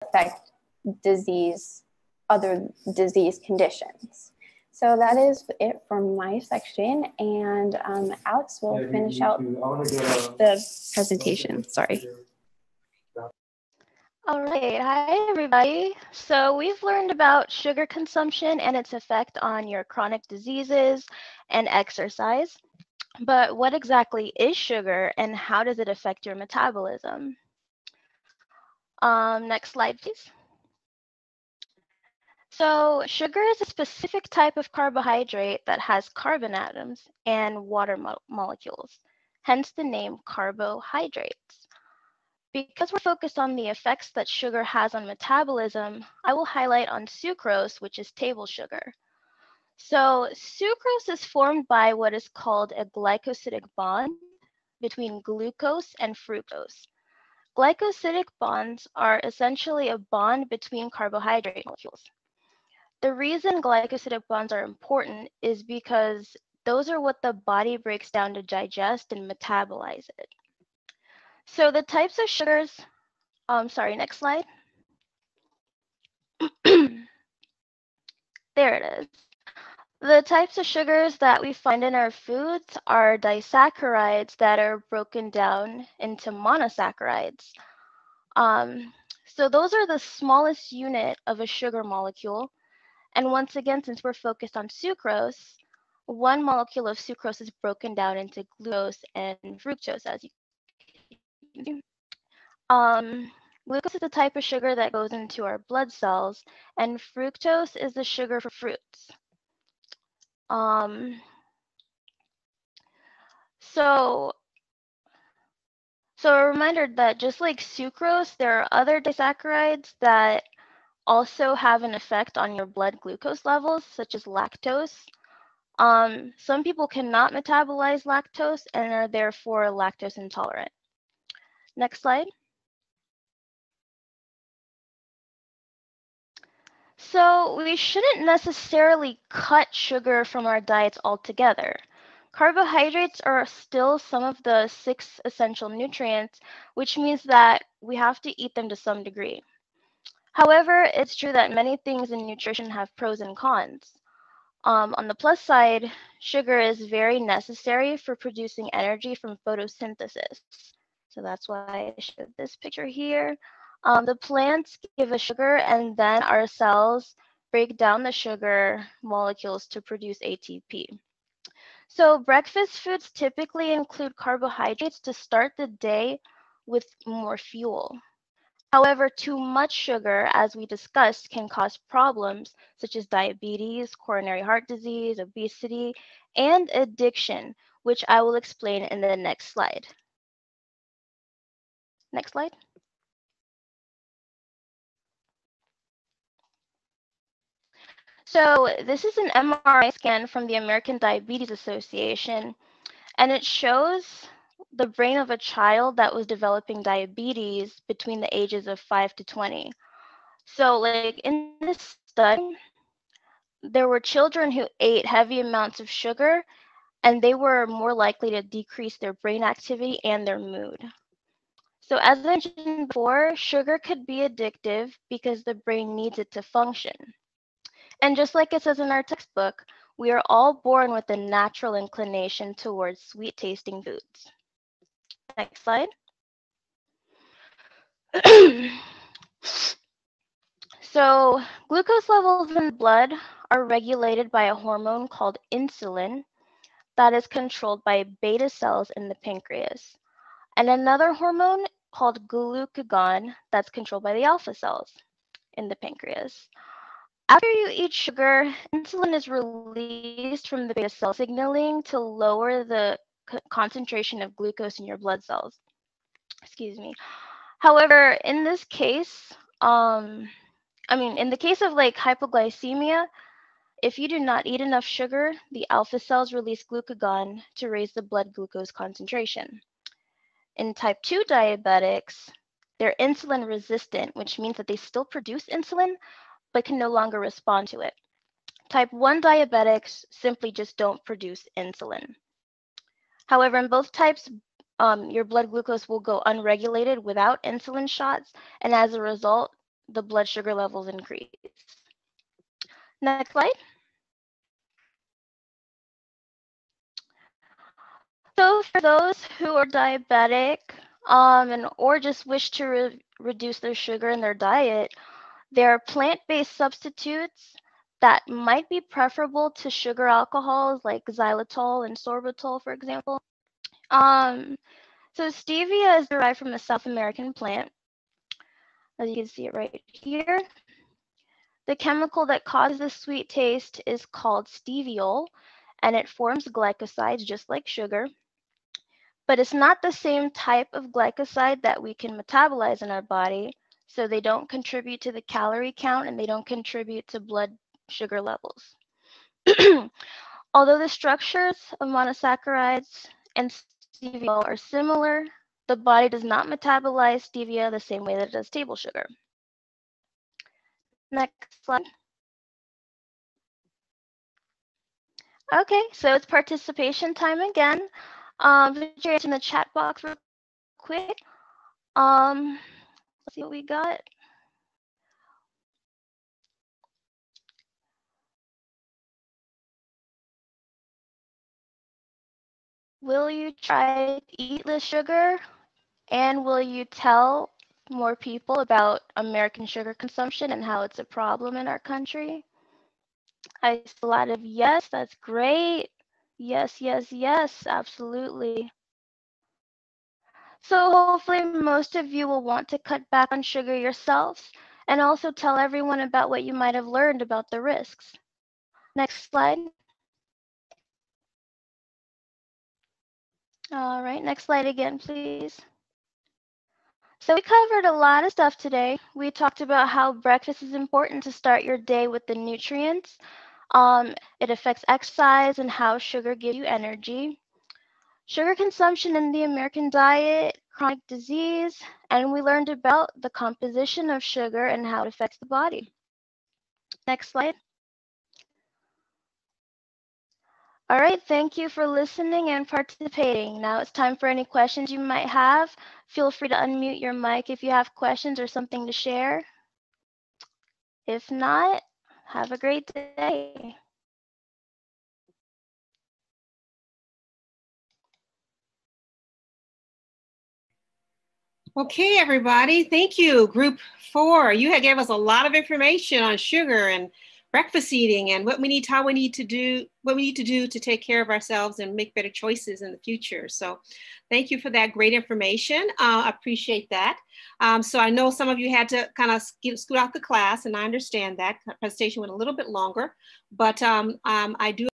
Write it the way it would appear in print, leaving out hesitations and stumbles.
affect other disease conditions. So that is it for my section, and Alex will finish out the presentation. Sorry. All right, hi everybody. So we've learned about sugar consumption and its effect on your chronic diseases and exercise. But what exactly is sugar and how does it affect your metabolism? Next slide, please. So sugar is a specific type of carbohydrate that has carbon atoms and water molecules, hence the name carbohydrates. Because we're focused on the effects that sugar has on metabolism, I will highlight on sucrose, which is table sugar. So sucrose is formed by what is called a glycosidic bond between glucose and fructose. Glycosidic bonds are essentially a bond between carbohydrate molecules. The reason glycosidic bonds are important is because those are what the body breaks down to digest and metabolize it. So the types of sugars, next slide. There it is. The types of sugars that we find in our foods are disaccharides that are broken down into monosaccharides. So those are the smallest unit of a sugar molecule. And once again, since we're focused on sucrose, one molecule of sucrose is broken down into glucose and fructose, as you can see. Glucose is the type of sugar that goes into our blood cells, and fructose is the sugar for fruits. So a reminder that just like sucrose, there are other disaccharides that also have an effect on your blood glucose levels, such as lactose. Some people cannot metabolize lactose and are therefore lactose intolerant. Next slide. So we shouldn't necessarily cut sugar from our diets altogether. Carbohydrates are still some of the 6 essential nutrients, which means that we have to eat them to some degree. However, it's true that many things in nutrition have pros and cons. On the plus side, sugar is very necessary for producing energy from photosynthesis. So that's why I showed this picture here. The plants give us sugar, and then our cells break down the sugar molecules to produce ATP. So breakfast foods typically include carbohydrates to start the day with more fuel. However, too much sugar, as we discussed, can cause problems such as diabetes, coronary heart disease, obesity, and addiction, which I will explain in the next slide. Next slide. So this is an MRI scan from the American Diabetes Association, and it shows the brain of a child that was developing diabetes between the ages of 5 to 20. So like in this study, there were children who ate heavy amounts of sugar, and they were more likely to decrease their brain activity and their mood. So as I mentioned before, sugar could be addictive because the brain needs it to function. And just like it says in our textbook, we are all born with a natural inclination towards sweet tasting foods. Next slide. So glucose levels in the blood are regulated by a hormone called insulin that is controlled by beta cells in the pancreas, and another hormone called glucagon that's controlled by the alpha cells in the pancreas. After you eat sugar, insulin is released from the beta cell signaling to lower the concentration of glucose in your blood cells. Excuse me. However, in this case, in the case of like hypoglycemia, if you do not eat enough sugar, the alpha cells release glucagon to raise the blood glucose concentration. In type 2 diabetics, they're insulin resistant, which means that they still produce insulin, but can no longer respond to it. Type 1 diabetics simply just don't produce insulin. However, in both types, your blood glucose will go unregulated without insulin shots, and as a result, the blood sugar levels increase. Next slide. So for those who are diabetic or just wish to reduce their sugar in their diet, there are plant-based substitutes that might be preferable to sugar alcohols like xylitol and sorbitol, for example. So stevia is derived from a South American plant. As you can see it right here. The chemical that causes the sweet taste is called steviol, and it forms glycosides just like sugar. But it's not the same type of glycoside that we can metabolize in our body, so they don't contribute to the calorie count and they don't contribute to blood sugar levels. Although the structures of monosaccharides and stevia are similar, the body does not metabolize stevia the same way that it does table sugar. Next slide. Okay, so it's participation time again. Put your answer in the chat box real quick. Let's see what we got. Will you try to eat less sugar? And will you tell more people about American sugar consumption and how it's a problem in our country? I see a lot of yes, that's great. Yes, yes, yes, absolutely. So hopefully most of you will want to cut back on sugar yourselves and also tell everyone about what you might have learned about the risks. Next slide. All right, next slide again, please. So we covered a lot of stuff today. We talked about how breakfast is important to start your day with the nutrients. It affects exercise and how sugar gives you energy. Sugar consumption in the American diet, chronic disease, and we learned about the composition of sugar and how it affects the body. Next slide. All right, thank you for listening and participating. Now it's time for any questions you might have. Feel free to unmute your mic if you have questions or something to share. If not, have a great day. Okay, everybody, thank you. Group 4, you gave us a lot of information on sugar and breakfast eating and what we need, how we need to do, what we need to do to take care of ourselves and make better choices in the future. So thank you for that great information. I appreciate that. So I know some of you had to kind of scoot out the class, and I understand that. The presentation went a little bit longer, but I do